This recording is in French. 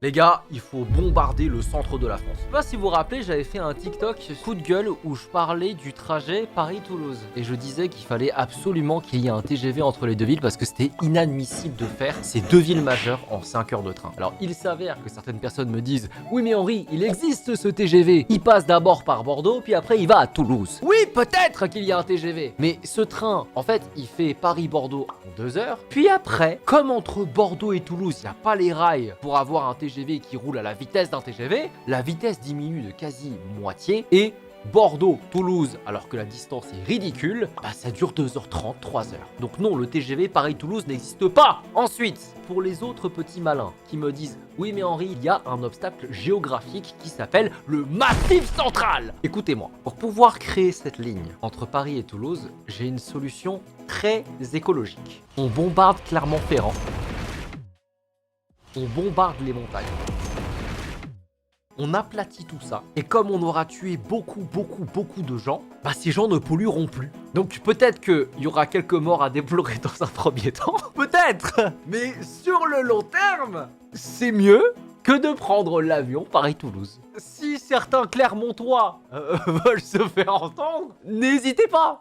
Les gars, il faut bombarder le centre de la France. Je sais pas si vous vous rappelez, j'avais fait un TikTok coup de gueule où je parlais du trajet Paris-Toulouse. Et je disais qu'il fallait absolument qu'il y ait un TGV entre les deux villes parce que c'était inadmissible de faire ces deux villes majeures en 5 heures de train. Alors il s'avère que certaines personnes me disent « Oui mais Henri, il existe ce TGV. Il passe d'abord par Bordeaux puis après il va à Toulouse. » Oui, peut-être qu'il y a un TGV. Mais ce train, en fait, il fait Paris-Bordeaux en 2 heures. Puis après, comme entre Bordeaux et Toulouse, il n'y a pas les rails pour avoir un TGV qui roule à la vitesse d'un TGV, la vitesse diminue de quasi moitié et Bordeaux-Toulouse, alors que la distance est ridicule, bah ça dure 2h30, 3h. Donc non, le TGV Paris-Toulouse n'existe pas. Ensuite, pour les autres petits malins qui me disent « Oui mais Henri, il y a un obstacle géographique qui s'appelle le Massif Central !» Écoutez-moi, pour pouvoir créer cette ligne entre Paris et Toulouse, j'ai une solution très écologique. On bombarde Clermont-Ferrand. On bombarde les montagnes. On aplatit tout ça. Et comme on aura tué beaucoup de gens, bah ces gens ne pollueront plus. Donc peut-être qu'il y aura quelques morts à déplorer dans un premier temps. Peut-être. Mais sur le long terme, c'est mieux que de prendre l'avion Paris-Toulouse. Si certains Clermontois veulent se faire entendre, n'hésitez pas.